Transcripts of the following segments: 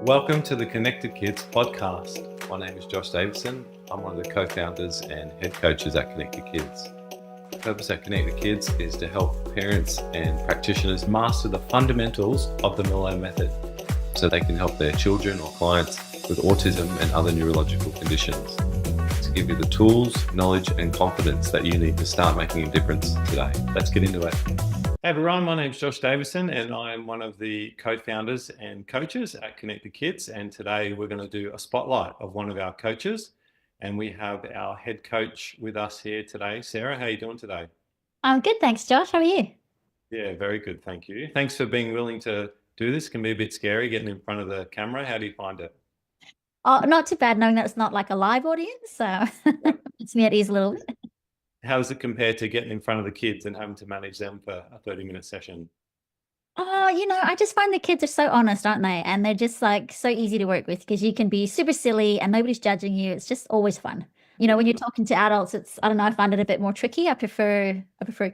Welcome to the Connected Kidz Podcast. My name is Josh Davison. I'm one of the co-founders and head coaches at Connected Kidz. The purpose at Connected Kidz is to help parents and practitioners master the fundamentals of the Melillo Method so they can help their children or clients with autism and other neurological conditions, to give you the tools, knowledge and confidence that you need to start making a difference today. Let's get into it. Hey everyone, my name is Josh Davison and I'm one of the co-founders and coaches at Connected Kidz, and today we're going to do a spotlight of one of our coaches, and we have our head coach with us here today. Sarah, how are you doing today? I'm good, thanks, Josh. How are you? Yeah, very good, thank you. Thanks for being willing to do this. It can be a bit scary getting in front of the camera. How do you find it? Oh, not too bad, knowing that it's not like a live audience, so it's me at ease a little bit. How does it compare to getting in front of the kids and having to manage them for a 30-minute session? Oh, I just find the kids are so honest, aren't they? And they're just like so easy to work with because you can be super silly and nobody's judging you. It's just always fun. When you're talking to adults, I don't know, I find it a bit more tricky. I prefer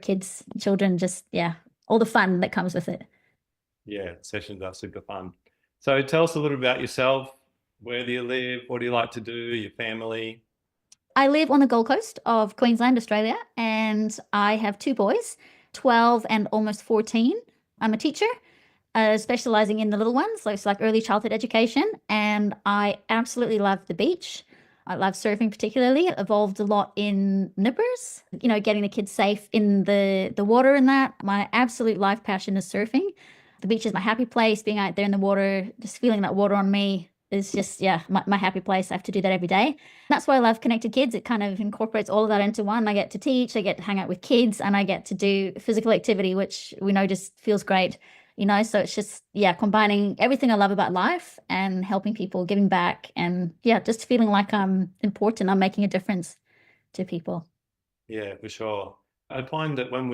kids, children, just, yeah, all the fun that comes with it. Yeah, sessions are super fun. So tell us a little about yourself. Where do you live? What do you like to do? Your family? I live on the Gold Coast of Queensland, Australia, and I have two boys, 12 and almost 14. I'm a teacher, specializing in the little ones, so it's like early childhood education, and I absolutely love the beach. I love surfing particularly. It evolved a lot in nippers, getting the kids safe in the water and that. My absolute life passion is surfing. The beach is my happy place, being out there in the water, just feeling that water on me is just, yeah, my happy place. I have to do that every day. That's why I love Connected Kidz. It kind of incorporates all of that into one. I get to teach, I get to hang out with kids, and I get to do physical activity, which we know just feels great, so it's just, yeah, combining everything I love about life and helping people, giving back, and yeah, just feeling like I'm important. I'm making a difference to people. Yeah, for sure. I find that one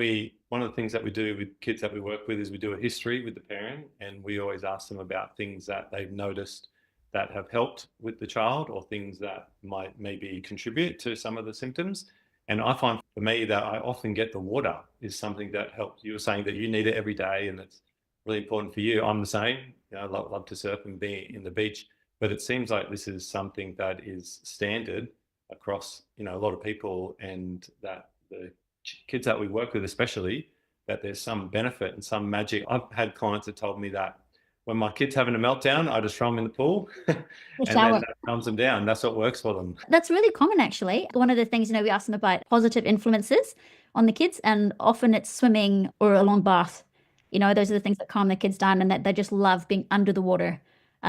of the things that we do with kids that we work with is we do a history with the parent, and we always ask them about things that they've noticed that have helped with the child, or things that might maybe contribute to some of the symptoms. And I find for me that I often get the water is something that helps. You were saying that you need it every day and it's really important for you. I'm the same. I love to surf and be in the beach, but it seems like this is something that is standard across, a lot of people, and that the kids that we work with, especially, that there's some benefit and some magic. I've had clients that told me that when my kid's having a meltdown, I just throw them in the pool and then that calms them down. That's what works for them. That's really common, actually. One of the things, we ask them about positive influences on the kids, and often it's swimming or a long bath. Those are the things that calm the kids down, and that they just love being under the water,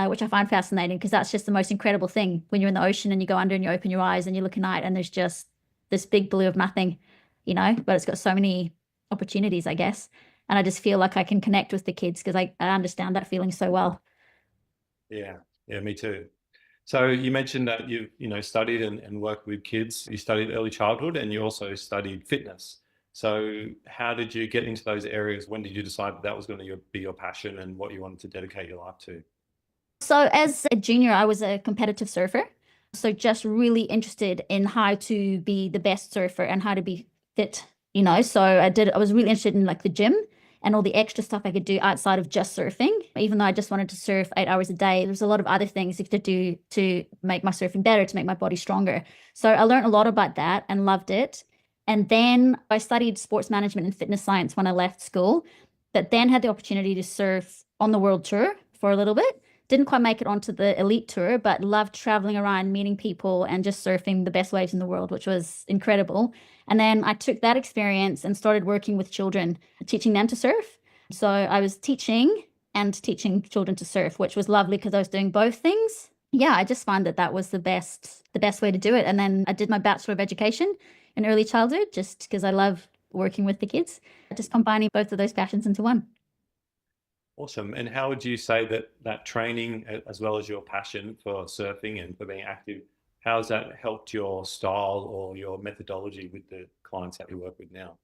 which I find fascinating, because that's just the most incredible thing when you're in the ocean and you go under and you open your eyes and you're looking out and there's just this big blue of nothing, but it's got so many opportunities, I guess. And I just feel like I can connect with the kids because I understand that feeling so well. Yeah, me too. So you mentioned that you've studied and worked with kids. You studied early childhood and you also studied fitness. So how did you get into those areas? When did you decide that was going to be your passion and what you wanted to dedicate your life to? So as a junior, I was a competitive surfer. So just really interested in how to be the best surfer and how to be fit, So I was really interested in like the gym and all the extra stuff I could do outside of just surfing. Even though I just wanted to surf 8 hours a day, there's a lot of other things you could do to make my surfing better, to make my body stronger. So I learned a lot about that and loved it. And then I studied sports management and fitness science when I left school, but then had the opportunity to surf on the world tour for a little bit. Didn't quite make it onto the elite tour, but loved traveling around, meeting people, and just surfing the best waves in the world, which was incredible. And then I took that experience and started working with children, teaching them to surf. So I was teaching and teaching children to surf, which was lovely because I was doing both things. Yeah, I just found that was the best way to do it. And then I did my Bachelor of Education in early childhood just because I love working with the kids, just combining both of those passions into one. Awesome. And how would you say that training, as well as your passion for surfing and for being active, how has that helped your style or your methodology with the clients that you work with now?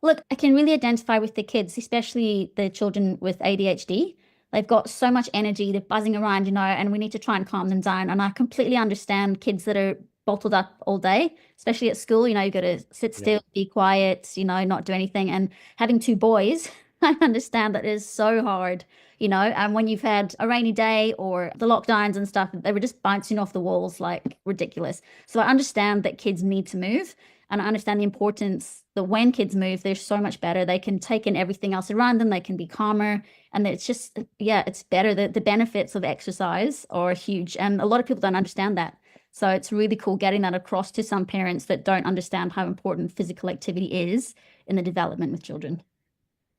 Look, I can really identify with the kids, especially the children with ADHD. They've got so much energy, they're buzzing around, and we need to try and calm them down. And I completely understand kids that are bottled up all day, especially at school. You got to sit still, be quiet, not do anything. And having two boys, I understand that is so hard, and when you've had a rainy day or the lockdowns and stuff, they were just bouncing off the walls like ridiculous. So I understand that kids need to move, and I understand the importance that when kids move, they're so much better. They can take in everything else around them. They can be calmer. And it's just, yeah, it's better. The benefits of exercise are huge. And a lot of people don't understand that. So it's really cool getting that across to some parents that don't understand how important physical activity is in the development with children.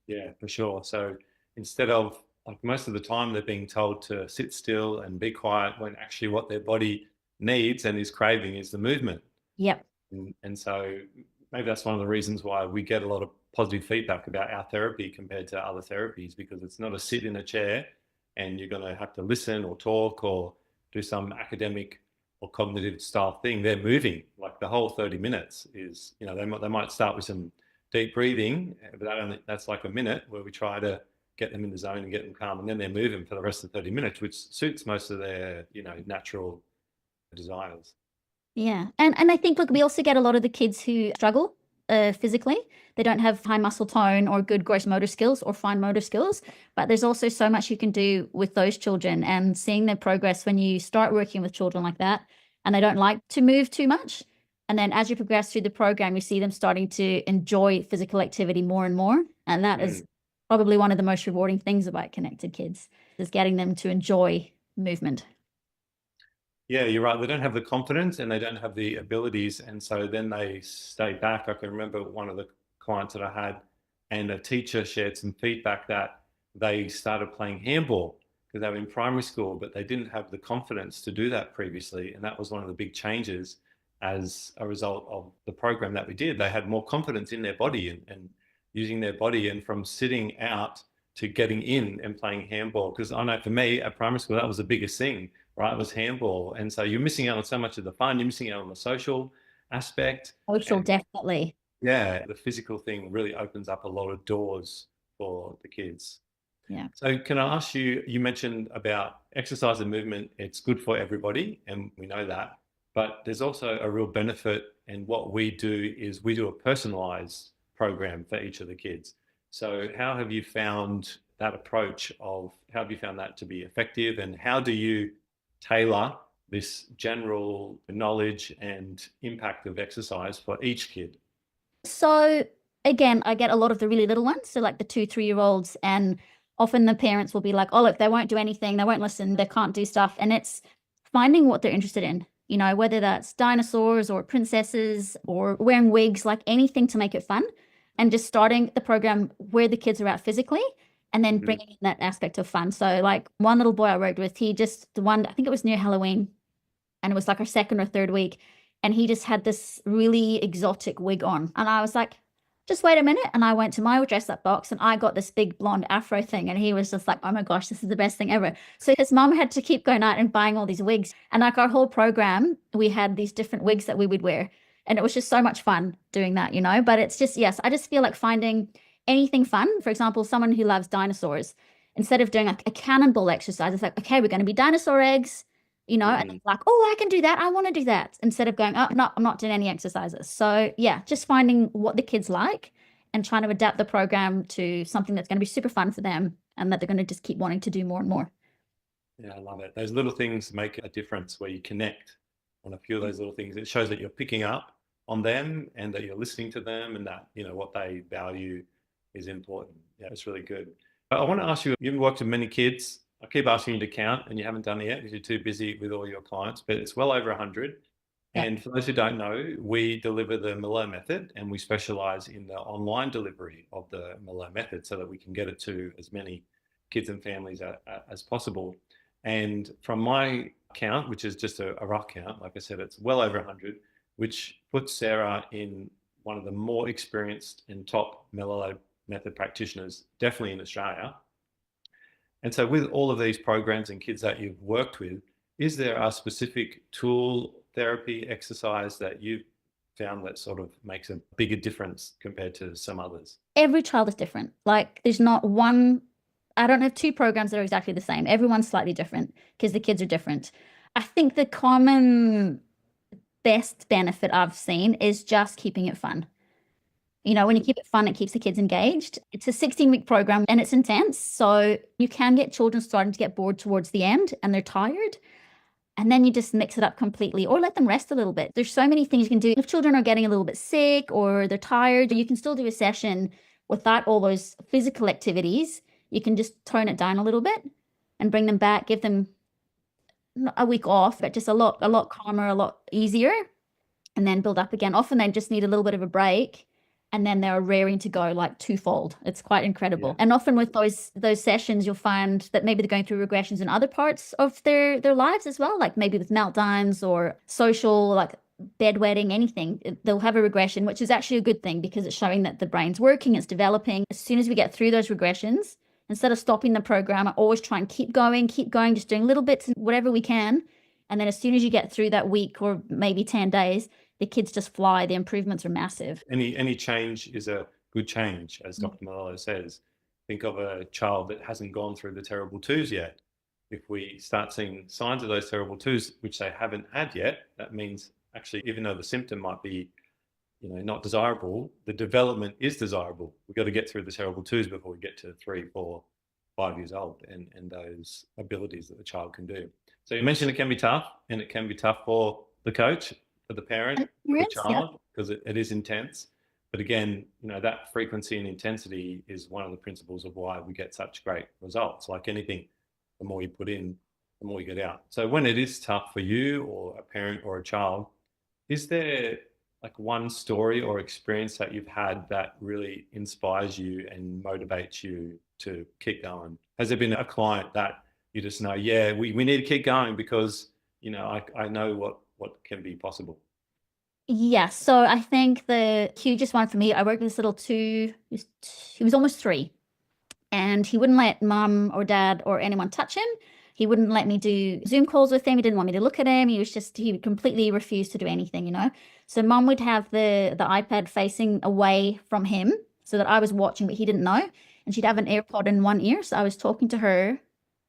Yeah, for sure. So instead of, like, most of the time they're being told to sit still and be quiet, when actually what their body needs and is craving is the movement. Yep. And so maybe that's one of the reasons why we get a lot of positive feedback about our therapy compared to other therapies, because it's not a sit in a chair and you're going to have to listen or talk or do some academic or cognitive style thing. They're moving, like the whole 30 minutes is, they might start with some deep breathing, but that's like a minute where we try to get them in the zone and get them calm, and then they're moving for the rest of the 30 minutes, which suits most of their, natural desires. Yeah. And I think, look, we also get a lot of the kids who struggle physically. They don't have high muscle tone or good gross motor skills or fine motor skills. But there's also so much you can do with those children, and seeing their progress when you start working with children like that and they don't like to move too much. And then as you progress through the program, you see them starting to enjoy physical activity more and more. And that is probably one of the most rewarding things about Connected Kidz, is getting them to enjoy movement. Yeah, you're right. They don't have the confidence and they don't have the abilities. And so then they stay back. I can remember one of the clients that I had, and a teacher shared some feedback that they started playing handball because they were in primary school, but they didn't have the confidence to do that previously. And that was one of the big changes as a result of the program that we did. They had more confidence in their body and using their body, and from sitting out to getting in and playing handball. Because I know for me at primary school, that was the biggest thing, right? It was handball. And so you're missing out on so much of the fun. You're missing out on the social aspect. Social, definitely. Yeah, the physical thing really opens up a lot of doors for the kids. Yeah. So can I ask you, you mentioned about exercise and movement. It's good for everybody, and we know that. But there's also a real benefit, and what we do is we do a personalized program for each of the kids. So how have you found that approach how have you found that to be effective, and how do you tailor this general knowledge and impact of exercise for each kid? So again, I get a lot of the really little ones, so like the 2-3-year-olds, and often the parents will be like, oh, look, they won't do anything, they won't listen, they can't do stuff. And it's finding what they're interested in, whether that's dinosaurs or princesses or wearing wigs, like anything to make it fun, and just starting the program where the kids are at physically, and then bringing in that aspect of fun. So like one little boy I worked with, I think it was near Halloween, and it was like our second or third week, and he just had this really exotic wig on. And I was like, just wait a minute. And I went to my dress up box and I got this big blonde afro thing. And he was just like, oh my gosh, this is the best thing ever. So his mom had to keep going out and buying all these wigs. And like our whole program, we had these different wigs that we would wear. And it was just so much fun doing that, But it's just, yes, I just feel like finding anything fun. For example, someone who loves dinosaurs, instead of doing like a cannonball exercise, it's like, okay, we're going to be dinosaur eggs. And it's like, oh, I can do that. I want to do that. Instead of going, oh, no, I'm not doing any exercises. So yeah, just finding what the kids like and trying to adapt the program to something that's going to be super fun for them and that they're going to just keep wanting to do more and more. Yeah, I love it. Those little things make a difference, where you connect on a few of those little things. It shows that you're picking up on them and that you're listening to them, and that, what they value is important. Yeah, it's really good. But I want to ask you, you've worked with many kids. I keep asking you to count, and you haven't done it yet because you're too busy with all your clients, but it's well over 100. Yeah. And for those who don't know, we deliver the Melillo Method, and we specialize in the online delivery of the Melillo Method so that we can get it to as many kids and families as possible. And from my count, which is just a rough count, like I said, it's well over 100, which puts Sarah in one of the more experienced and top Melillo Method practitioners, definitely in Australia. And so with all of these programs and kids that you've worked with, is there a specific tool, therapy, exercise that you've found that sort of makes a bigger difference compared to some others? Every child is different. Like there's not one, I don't have two programs that are exactly the same. Everyone's slightly different because the kids are different. I think the common best benefit I've seen is just keeping it fun. You know, when you keep it fun, it keeps the kids engaged. It's a 16-week program and it's intense. So you can get children starting to get bored towards the end and they're tired. And then you just mix it up completely or let them rest a little bit. There's so many things you can do. If children are getting a little bit sick or they're tired, you can still do a session without all those physical activities. You can just tone it down a little bit and bring them back, give them a week off, but just a lot calmer, a lot easier, and then build up again. Often they just need a little bit of a break and then they're raring to go like twofold. It's quite incredible. And often with those sessions, you'll find that maybe they're going through regressions in other parts of their lives as well, like maybe with meltdowns or social, like bedwetting, anything. They'll have a regression, which is actually a good thing because it's showing that the brain's working, it's developing. As soon as we get through those regressions, instead of stopping the program, I always try and keep going, just doing little bits, whatever we can. And then as soon as you get through that week or maybe 10 days, the kids just fly. The improvements are massive. Any change is a good change, as Dr. Melillo says. Think of a child that hasn't gone through the terrible twos yet. If we start seeing signs of those terrible twos, which they haven't had yet, that means actually, even though the symptom might be, not desirable, the development is desirable. We've got to get through the terrible twos before we get to 3, 4, 5 years old and those abilities that the child can do. So you mentioned it can be tough, and it can be tough for the coach, for the parent, for the child, because it is intense. But again, that frequency and intensity is one of the principles of why we get such great results. Like anything, the more you put in, the more you get out. So when it is tough for you or a parent or a child, is there like one story or experience that you've had that really inspires you and motivates you to keep going? Has there been a client that you just know, we need to keep going because, I know what can be possible? Yeah, so I think the hugest one for me, I worked with this little he was almost 3, and he wouldn't let mum or dad or anyone touch him. He wouldn't let me do Zoom calls with him. He didn't want me to look at him. He would completely refuse to do anything, So mum would have the iPad facing away from him so that I was watching, but he didn't know. And she'd have an AirPod in one ear. So I was talking to her,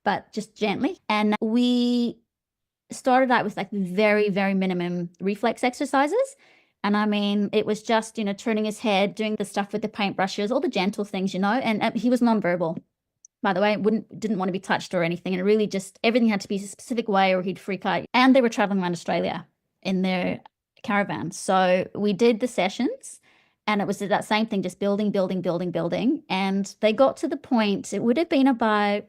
but just gently. And we started out with like very, very minimum reflex exercises. And I mean, it was just, turning his head, doing the stuff with the paintbrushes, all the gentle things, and he was nonverbal, by the way, didn't want to be touched or anything. And it really just, everything had to be a specific way or he'd freak out. And they were traveling around Australia in their caravan. So we did the sessions and it was that same thing, just building. And they got to the point, it would have been about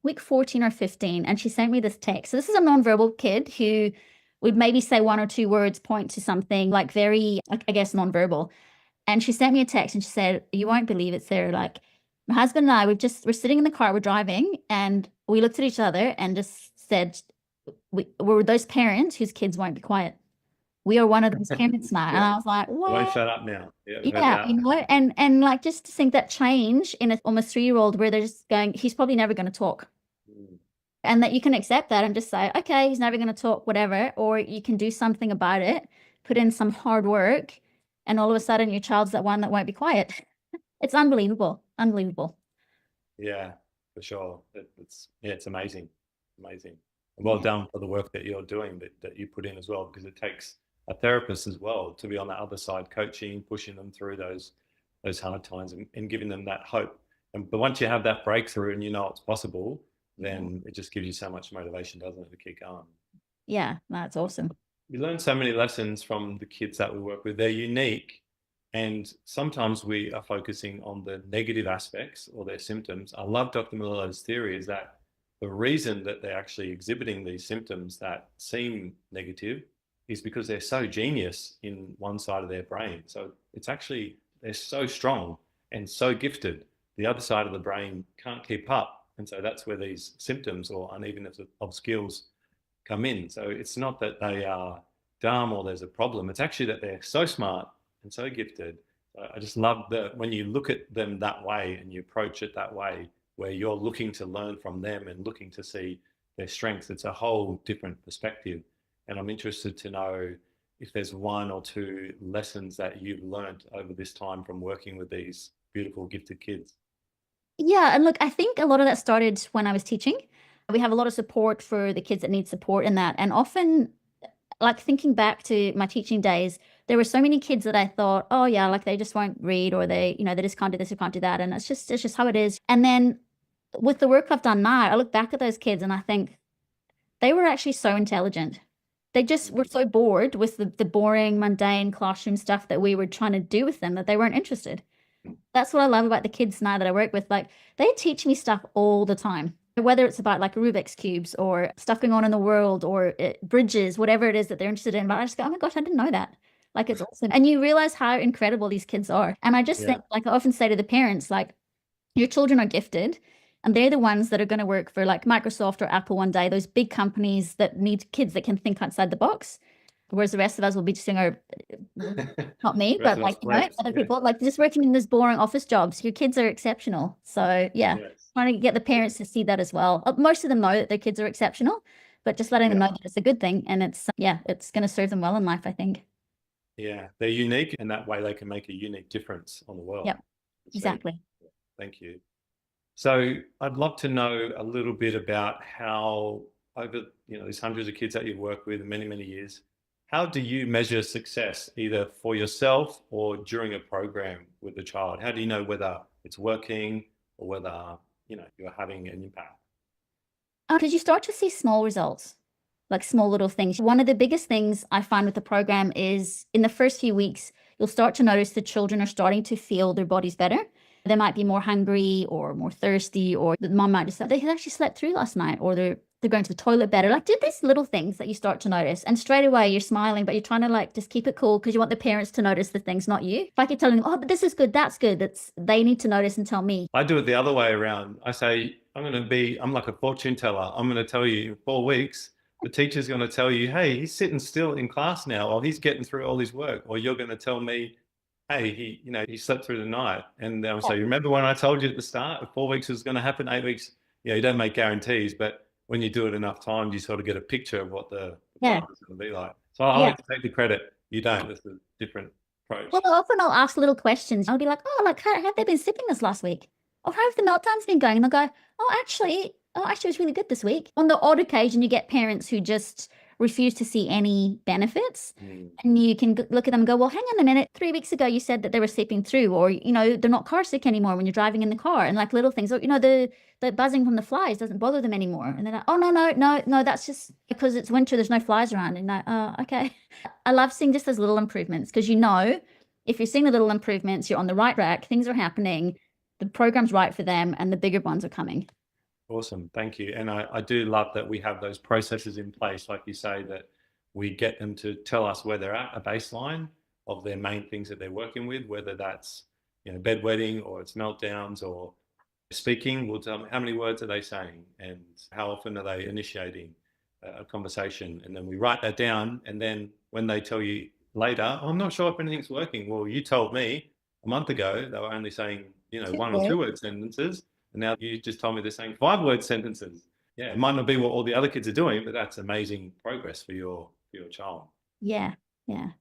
week 14 or 15. And she sent me this text. So this is a nonverbal kid who would maybe say 1 or 2 words, point to something like very, I guess, nonverbal. And she sent me a text and she said, "You won't believe it, Sarah. Like, my husband and I, we're sitting in the car, we're driving, and we looked at each other and just said, we're those parents whose kids won't be quiet. We are one of those parents now." And I was like, what? Won't shut up now. Yeah, and like just to think that change in an almost 3-year-old where they're just going, he's probably never going to talk. And that you can accept that and just say, okay, he's never going to talk, whatever. Or you can do something about it, put in some hard work, and all of a sudden your child's that one that won't be quiet. It's unbelievable. Yeah, for sure. It's amazing. And well done for the work that you're doing, that you put in as well, because it takes a therapist as well to be on the other side, coaching, pushing them through those hard times and giving them that hope. But once you have that breakthrough and it's possible, then it just gives you so much motivation, doesn't it, to keep going? Yeah, that's awesome. We learn so many lessons from the kids that we work with. They're unique. And sometimes we are focusing on the negative aspects or their symptoms. I love Dr. Melillo's theory is that the reason that they're actually exhibiting these symptoms that seem negative is because they're so genius in one side of their brain. So it's actually, they're so strong and so gifted. The other side of the brain can't keep up. And so that's where these symptoms or unevenness of skills come in. So it's not that they are dumb or there's a problem. It's actually that they're so smart and so gifted. I just love that when you look at them that way and you approach it that way, where you're looking to learn from them and looking to see their strengths, it's a whole different perspective. And I'm interested to know if there's 1 or 2 lessons that you've learned over this time from working with these beautiful, gifted kids. Yeah, and look, I think a lot of that started when I was teaching. We have a lot of support for the kids that need support in that. And often, like thinking back to my teaching days, there were so many kids that I thought, oh yeah, like they just won't read, or they, they just can't do this or can't do that. And it's just how it is. And then with the work I've done now, I look back at those kids and I think they were actually so intelligent. They just were so bored with the boring, mundane classroom stuff that we were trying to do with them that they weren't interested. That's what I love about the kids now that I work with. Like, they teach me stuff all the time, whether it's about like Rubik's cubes or stuff going on in the world, or bridges, whatever it is that they're interested in. But I just go, oh my gosh, I didn't know that. Like, it's awesome. And you realize how incredible these kids are. And I just think, like I often say to the parents, like, your children are gifted, and they're the ones that are going to work for like Microsoft or Apple one day, those big companies that need kids that can think outside the box. Whereas the rest of us will be just doing not me, but like, other people, like just working in those boring office jobs. Your kids are exceptional. So trying to get the parents to see that as well. Most of them know that their kids are exceptional, but just letting them know that it's a good thing. And it's going to serve them well in life, I think. Yeah, they're unique, and that way they can make a unique difference on the world. Yep, exactly. Thank you. So I'd love to know a little bit about how, over these hundreds of kids that you've worked with in many, many years, how do you measure success, either for yourself or during a program with a child? How do you know whether it's working or whether you're having an impact? Because you start to see small results, like small little things. One of the biggest things I find with the program is in the first few weeks, you'll start to notice the children are starting to feel their bodies better. They might be more hungry or more thirsty, or the mom might just say, they actually slept through last night, or they're going to the toilet better. Like, do these little things that you start to notice. And straight away you're smiling, but you're trying to like just keep it cool because you want the parents to notice the things, not you. If I keep telling them, oh, but this is good, that's good, they need to notice and tell me. I do it the other way around. I say, I'm like a fortune teller. I'm going to tell you in 4 weeks, the teacher's going to tell you, hey, he's sitting still in class now, or he's getting through all his work. Or you're going to tell me, hey, he slept through the night. And they'll say, remember when I told you at the start, 4 weeks was going to happen, 8 weeks? You don't make guarantees, but when you do it enough times, you sort of get a picture of what the class is going to be like. So I like to take the credit. You don't. It's a different approach. Well, often I'll ask little questions. I'll be like, oh, like, how have they been sleeping this last week? Or how have the meltdowns been going? And they'll go, actually, it was really good this week. On the odd occasion, you get parents who just refuse to see any benefits. And you can look at them and go, well, hang on a minute. 3 weeks ago, you said that they were sleeping through, or, they're not car sick anymore when you're driving in the car, and like little things, or, the buzzing from the flies doesn't bother them anymore. And they're like, oh, no, that's just because it's winter. There's no flies around. And like, oh, okay. I love seeing just those little improvements, because if you're seeing the little improvements, you're on the right track, things are happening, the program's right for them, and the bigger ones are coming. Awesome. Thank you. And I do love that we have those processes in place, like you say, that we get them to tell us where they're at, a baseline of their main things that they're working with, whether that's bedwetting, or it's meltdowns, or speaking. We'll tell them how many words are they saying and how often are they initiating a conversation. And then we write that down. And then when they tell you later, I'm not sure if anything's working. Well, you told me a month ago they were only saying 1 or 2 word sentences. And now you just told me they're saying 5-word sentences. Yeah, it might not be what all the other kids are doing, but that's amazing progress for your child. Yeah. I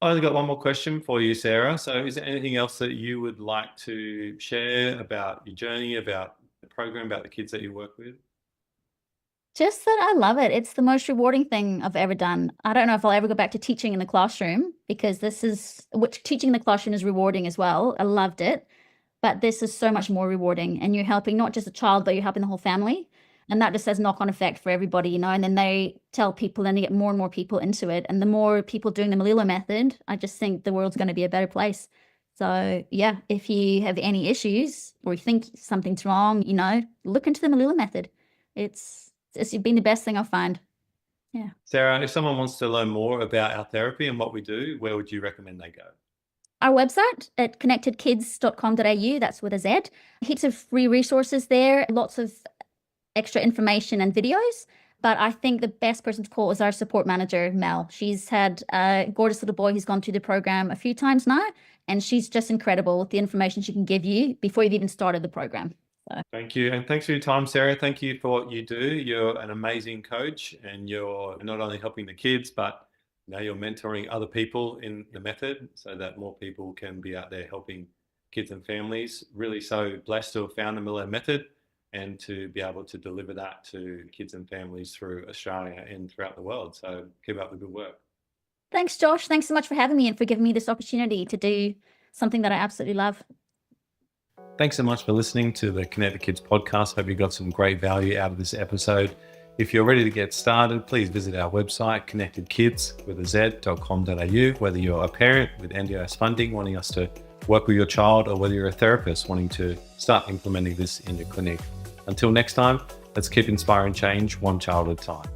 only got one more question for you, Sarah. So is there anything else that you would like to share about your journey, about the program, about the kids that you work with? Just that I love it. It's the most rewarding thing I've ever done. I don't know if I'll ever go back to teaching in the classroom, because teaching in the classroom is rewarding as well. I loved it. But this is so much more rewarding, and you're helping not just a child, but you're helping the whole family. And that just has knock-on effect for everybody, and then they tell people, and they get more and more people into it. And the more people doing the Melillo Method, I just think the world's going to be a better place. So yeah, if you have any issues or you think something's wrong, look into the Melillo Method. It's been the best thing I've found. Yeah. Sarah, if someone wants to learn more about our therapy and what we do, where would you recommend they go? Our website at connectedkids.com.au, that's with a Z. Heaps of free resources there, lots of extra information and videos. But I think the best person to call is our support manager, Mel. She's had a gorgeous little boy who's gone through the program a few times now, and she's just incredible with the information she can give you before you've even started the program. So. Thank you. And thanks for your time, Sarah. Thank you for what you do. You're an amazing coach, and you're not only helping the kids, but now you're mentoring other people in the method so that more people can be out there helping kids and families. Really so blessed to have found the Melillo Method and to be able to deliver that to kids and families through Australia and throughout the world. So keep up the good work. Thanks, Josh. Thanks so much for having me and for giving me this opportunity to do something that I absolutely love. Thanks so much for listening to the Connected Kidz Podcast. Hope you got some great value out of this episode. If you're ready to get started, please visit our website, connectedkids.com.au, whether you're a parent with NDIS funding wanting us to work with your child, or whether you're a therapist wanting to start implementing this in your clinic. Until next time, let's keep inspiring change one child at a time.